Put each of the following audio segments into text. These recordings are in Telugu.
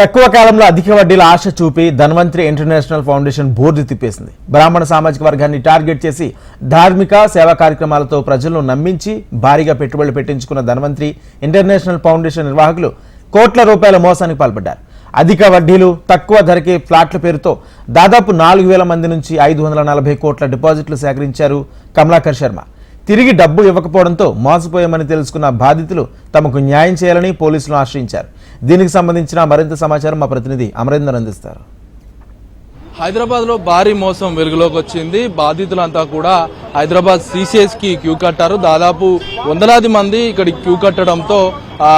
తక్కువ కాలంలో అధిక వడ్డీల ఆశ చూపి ధన్వంతరి ఇంటర్నేషనల్ ఫౌండేషన్ బోర్డు తిప్పేసింది. బ్రాహ్మణ సామాజిక వర్గాన్ని టార్గెట్ చేసి ధార్మిక సేవా కార్యక్రమాలతో ప్రజలను నమ్మించి భారీగా పెట్టుబడులు పెట్టించుకున్న ధన్వంతరి ఇంటర్నేషనల్ ఫౌండేషన్ నిర్వాహకులు కోట్ల రూపాయల మోసానికి పాల్పడ్డారు. అధిక వడ్డీలు, తక్కువ ధరకే ఫ్లాట్ల పేరుతో దాదాపు 4,000 మంది నుంచి 540 కోట్ల డిపాజిట్లు సేకరించారు కమలాకర్ శర్మ. తిరిగి డబ్బు ఇవ్వకపోవడంతో మోసపోయామని తెలుసుకున్న బాధితులు తమకు న్యాయం చేయాలని పోలీసులను ఆశ్రయించారు. దీనికి సంబంధించిన మరింత సమాచారం మా ప్రతినిధి అమరేందర్ అందిస్తారు. హైదరాబాద్ లో భారీ మోసం వెలుగులోకి వచ్చింది. బాధితులంతా కూడా హైదరాబాద్ సిసిఎస్ కి క్యూ కట్టారు. దాదాపు వందలాది మంది ఇక్కడ క్యూ కట్టడంతో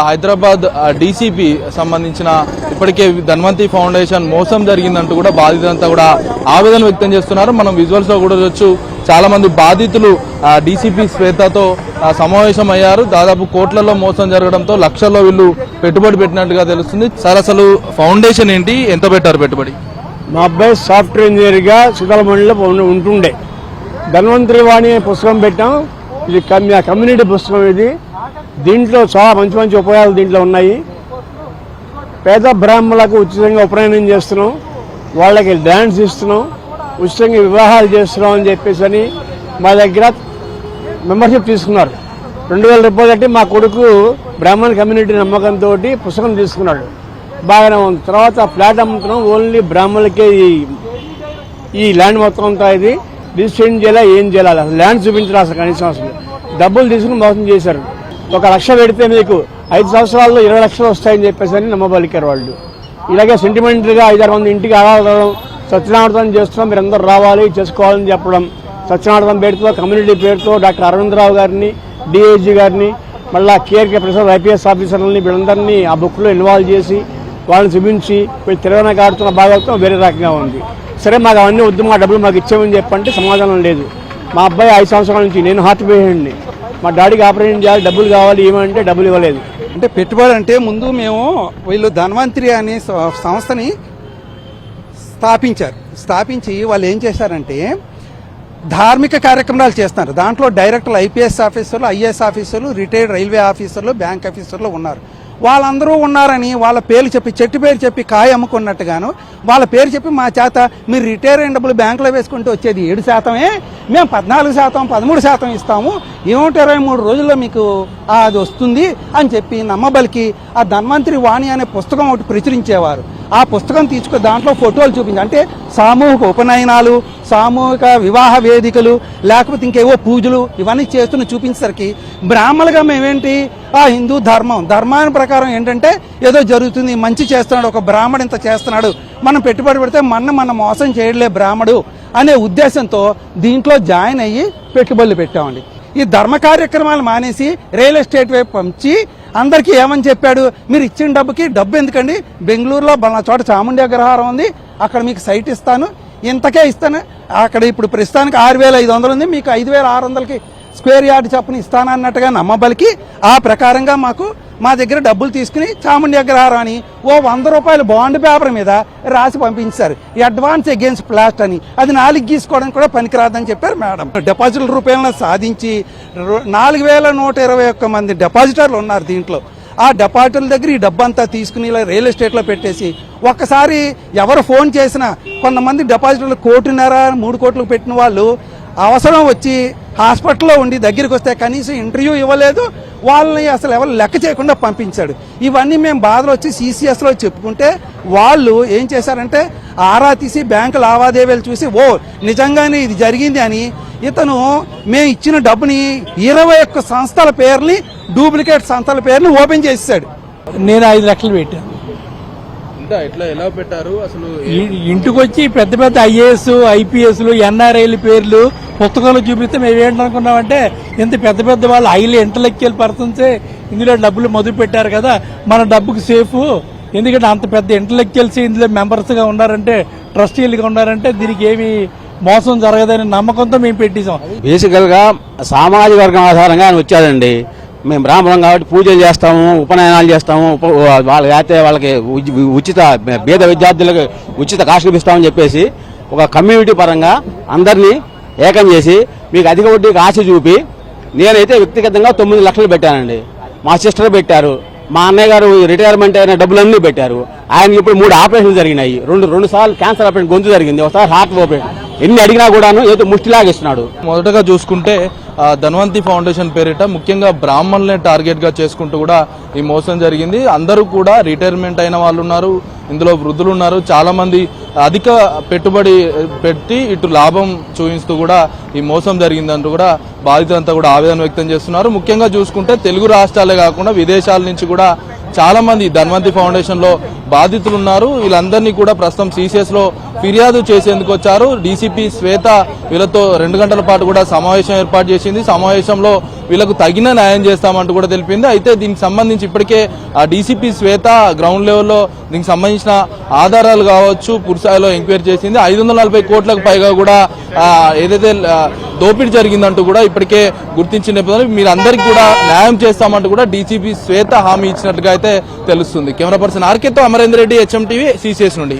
హైదరాబాద్ డీసీపీ సంబంధించిన ఇప్పటికే ధన్వంతరి ఫౌండేషన్ మోసం జరిగిందంటూ కూడా బాధితులంతా కూడా ఆవేదన వ్యక్తం చేస్తున్నారు. మనం విజువల్స్ లో కూడా చూడొచ్చు, చాలా మంది బాధితులు డీసీపీ శ్వేతతో సమావేశం అయ్యారు. దాదాపు కోట్లలో మోసం జరగడంతో లక్షల్లో వీళ్ళు పెట్టుబడి పెట్టినట్టుగా తెలుస్తుంది. సార్, అసలు ఫౌండేషన్ ఏంటి, ఎంత పెట్టారు పెట్టుబడి? మా అబ్బాయి సాఫ్ట్వేర్ ఇంజనీర్గా సుతలమండిలో ఉంటుండే. ధన్వంతరి వాణి పుస్తకం పెట్టాం. ఇది కమ్యూనిటీ పుస్తకం. ఇది దీంట్లో చాలా మంచి మంచి ఉపయోగాలు దీంట్లో ఉన్నాయి. పేద బ్రాహ్మణులకు ఉచితంగా ఉపనయనం చేస్తున్నాం, వాళ్ళకి డ్యాన్స్ ఇస్తున్నాం, ఉచితంగా వివాహాలు చేస్తున్నాం అని చెప్పేసి అని మా దగ్గర మెంబర్షిప్ తీసుకున్నారు. 2,000 రూపాయలు కట్టి మా కొడుకు బ్రాహ్మణ కమ్యూనిటీ నమ్మకంతో పుస్తకం తీసుకున్నాడు. బాగానే ఉంది. తర్వాత ఫ్లాట్ అమ్ముతున్నాం, ఓన్లీ బ్రాహ్మణులకే ఈ ల్యాండ్ మొత్తం అంతా. ఇది రిజిస్ట్రేషన్ చేయాలా, ఏం చేయాలి, అసలు ల్యాండ్ చూపించాలి. అసలు కనీసం అసలు డబ్బులు తీసుకుని మోసం చేశారు. 1 లక్ష పెడితే మీకు 5 సంవత్సరాల్లో 20 లక్షలు వస్తాయని చెప్పేసి అని నమ్మబలికారు వాళ్ళు. ఇలాగే సెంటిమెంటల్గా 5-6 మంది ఇంటికి ఆరాధన సత్యనారాయణ చేస్తున్నాం, మీరు అందరూ రావాలి చేసుకోవాలని చెప్పడం. సత్యనారాయణ పేరుతో, కమ్యూనిటీ పేరుతో డాక్టర్ అరవిందరావు గారిని, డిఐజీ గారిని, మళ్ళీ కేఆర్కే ప్రసాద్ ఐపీఎస్ ఆఫీసర్లని వీళ్ళందరినీ ఆ బుక్లో ఇన్వాల్వ్ చేసి వాళ్ళని చూపించి వీళ్ళు తిరగడానికి ఆడుతున్న భాగవతం వేరే రకంగా ఉంది. సరే, మాకు అవన్నీ వద్దు, మా డబ్బులు మాకు ఇచ్చామని చెప్పంటే సమాధానం లేదు. మా అబ్బాయి 5 సంవత్సరాల నుంచి, నేను హార్ట్ పేషెంట్ని, మా డాడీకి ఆపరేషన్ చేయాలి, డబ్బులు కావాలి, ఏమంటే డబ్బులు ఇవ్వలేదు. అంటే పెట్టుబడి అంటే ముందు మేము వీళ్ళు ధన్వంతరి అనే సంస్థని స్థాపించి వాళ్ళు ఏం చేశారంటే ధార్మిక కార్యక్రమాలు చేస్తున్నారు. దాంట్లో డైరెక్టర్లు, ఐపీఎస్ ఆఫీసర్లు, ఐఏఎస్ ఆఫీసర్లు, రిటైర్డ్ రైల్వే ఆఫీసర్లు, బ్యాంక్ ఆఫీసర్లు ఉన్నారు. వాళ్ళందరూ ఉన్నారని వాళ్ళ పేర్లు చెప్పి, చెట్టు పేరు చెప్పి కాయ అమ్ముకున్నట్టుగాను వాళ్ళ పేరు చెప్పి మా చేత మీరు రిటైర్ అయిన డబ్బులు బ్యాంకులో వేసుకుంటూ వచ్చేది 7%, మేము 14%, 13% ఇస్తాము, 123 రోజుల్లో మీకు అది వస్తుంది అని చెప్పి నమ్మబలికి ఆ ధన్వంతరి వాణి అనే పుస్తకం ఒకటి ప్రచురించేవారు. ఆ పుస్తకం తీసుకుని దాంట్లో ఫోటోలు చూపించి, అంటే సామూహిక ఉపనయనాలు, సామూహిక వివాహ వేదికలు, లేకపోతే ఇంకేవో పూజలు ఇవన్నీ చేస్తున్న చూపించేసరికి బ్రాహ్మణులుగా మేమేంటి, ఆ హిందూ ధర్మాన్ని ప్రకారం ఏంటంటే ఏదో జరుగుతుంది, మంచి చేస్తున్నాడు, ఒక బ్రాహ్మడు ఇంత చేస్తున్నాడు, మనం పెట్టుబడి పెడితే మనం మోసం చేయడలే బ్రాహ్మడు అనే ఉద్దేశంతో దీంట్లో జాయిన్ అయ్యి పెట్టుబడులు పెట్టామండి. ఈ ధర్మ కార్యక్రమాలు మానేసి రియల్ ఎస్టేట్ వైపు పంచి అందరికీ ఏమని చెప్పాడు, మీరు ఇచ్చిన డబ్బుకి డబ్బు ఎందుకండి, బెంగళూరులో బలా చోట చాముండి అగ్రహారం ఉంది, అక్కడ మీకు సైట్ ఇస్తాను, ఇంతకే ఇస్తాను, అక్కడ ఇప్పుడు ప్రస్తుతానికి 6,500 ఉంది, మీకు 5,600కి స్క్వేర్ యార్డ్ చొప్పున ఇస్తానన్నట్టుగా నమ్మబలికి ఆ ప్రకారంగా మా దగ్గర డబ్బులు తీసుకుని చాముండి అగ్రహారం అని ఓ 100 రూపాయలు బాండ్ పేపర్ మీద రాసి పంపించారు, అడ్వాన్స్ అగేన్స్ట్ ప్లాస్ట్ అని. అది 4 గీసుకోవడానికి కూడా పనికిరాదని చెప్పారు మేడం. డిపాజిట్ల రూపాయలను సాధించి 4,121 మంది డిపాజిటర్లు ఉన్నారు దీంట్లో. ఆ డిపాజిటర్ల దగ్గర ఈ డబ్బంతా తీసుకుని ఇలా రియల్ ఎస్టేట్లో పెట్టేసి ఒక్కసారి ఎవరు ఫోన్ చేసినా, కొంతమంది డిపాజిటర్లు 1,50,3 కోట్లు పెట్టిన వాళ్ళు అవసరం వచ్చి హాస్పిటల్లో ఉండి దగ్గరికి వస్తే కనీసం ఇంటర్వ్యూ ఇవ్వలేదు, వాళ్ళని అసలు ఎవరు లెక్క చేయకుండా పంపించాడు. ఇవన్నీ మేము బాధలు వచ్చి సిసిఎస్లో చెప్పుకుంటే వాళ్ళు ఏం చేశారంటే ఆరా తీసి బ్యాంకు లావాదేవీలు చూసి ఓ నిజంగానే ఇది జరిగింది అని ఇతను మేము ఇచ్చిన డబ్బుని 21 సంస్థల పేర్ని, డూప్లికేట్ సంస్థల పేర్ని ఓపెన్ చేశాడు. నేను 5 లక్షలు పెట్టాను. ఎలా పెట్టారు అసలు? ఇంటికి వచ్చి పెద్ద పెద్ద ఐఏఎస్, ఐపీఎస్లు, ఎన్ఆర్ఐల పేర్లు పుస్తకంలో చూపిస్తే మేము ఏంటనుకున్నామంటే ఇంత పెద్ద పెద్ద వాళ్ళు హైలీ ఇంటలెక్చువల్ పర్సన్సే ఇందులో డబ్బులు మొదలు పెట్టారు కదా, మన డబ్బుకి సేఫ్, ఎందుకంటే అంత పెద్ద ఇంటలెక్చువల్స్ ఇందులో మెంబర్స్గా ఉన్నారంటే, ట్రస్టీలుగా ఉన్నారంటే దీనికి ఏమి మోసం జరగదనే నమ్మకంతో మేము పెట్టేసాం. బేసికల్గా సామాజిక వర్గం ఆధారంగా ఆయన వచ్చాడండి. మేము బ్రాహ్మణం కాబట్టి పూజలు చేస్తాము, ఉపనయనాలు చేస్తాము, వాళ్ళకి ఉచిత పేద విద్యార్థులకు ఉచిత కాసులు ఇస్తామని చెప్పేసి ఒక కమ్యూనిటీ పరంగా అందరినీ ఏకం చేసి మీకు అధిక వడ్డీకి ఆశ చూపి నేనైతే వ్యక్తిగతంగా 9 లక్షలు పెట్టానండి. మా సిస్టర్ పెట్టారు, మా అన్నయ్య గారు రిటైర్మెంట్ అయిన డబ్బులన్నీ పెట్టారు. ఆయనకి ఇప్పుడు 3 ఆపరేషన్లు జరిగినాయి. రెండు సార్లు క్యాన్సర్ ఆపరేషన్, గొంతు జరిగింది, ఒకసారి హార్ట్ ఆపరేషన్. ఎన్ని అడిగినా కూడాను ఏదో ముష్టిలాగిస్తున్నాడు. మొదటగా చూసుకుంటే ధన్వంతి ఫౌండేషన్ పేరిట ముఖ్యంగా బ్రాహ్మణులనే టార్గెట్ గా చేసుకుంటూ కూడా ఈ మోసం జరిగింది. అందరూ కూడా రిటైర్మెంట్ అయిన వాళ్ళు ఉన్నారు, ఇందులో వృద్ధులు ఉన్నారు. చాలా మంది అధిక పెట్టుబడి పెట్టి ఇటు లాభం చూపిస్తూ కూడా ఈ మోసం జరిగిందంటూ కూడా బాధితులంతా కూడా ఆవేదన వ్యక్తం చేస్తున్నారు. ముఖ్యంగా చూసుకుంటే తెలుగు రాష్ట్రాలే కాకుండా విదేశాల నుంచి కూడా చాలా మంది ధన్వంతి ఫౌండేషన్ లో బాధితులు ఉన్నారు. వీళ్ళందరినీ కూడా ప్రస్తుతం సిసిఎస్ లో ఫిర్యాదు చేసేందుకు వచ్చారు. డీసీపీ శ్వేత వీళ్ళతో 2 గంటల పాటు కూడా సమావేశం ఏర్పాటు చేసింది. సమావేశంలో వీళ్ళకు తగిన న్యాయం చేస్తామంటూ కూడా తెలిపింది. అయితే దీనికి సంబంధించి ఇప్పటికే ఆ డీసీపీ శ్వేత గ్రౌండ్ లెవెల్లో దీనికి సంబంధించిన ఆధారాలు కావచ్చు పూర్తిస్థాయిలో ఎంక్వైరీ చేసింది. 540 కోట్లకు పైగా కూడా ఏదైతే దోపిడీ జరిగిందంటూ కూడా ఇప్పటికే గుర్తించిన నేపథ్యంలో మీరందరికీ కూడా న్యాయం చేస్తామంటూ కూడా డీసీపీ శ్వేత హామీ ఇచ్చినట్లుగా అయితే తెలుస్తుంది. కెమెరా పర్సన్ ఆర్కేతో Amarender Reddy, HM TV, CCS నుండి.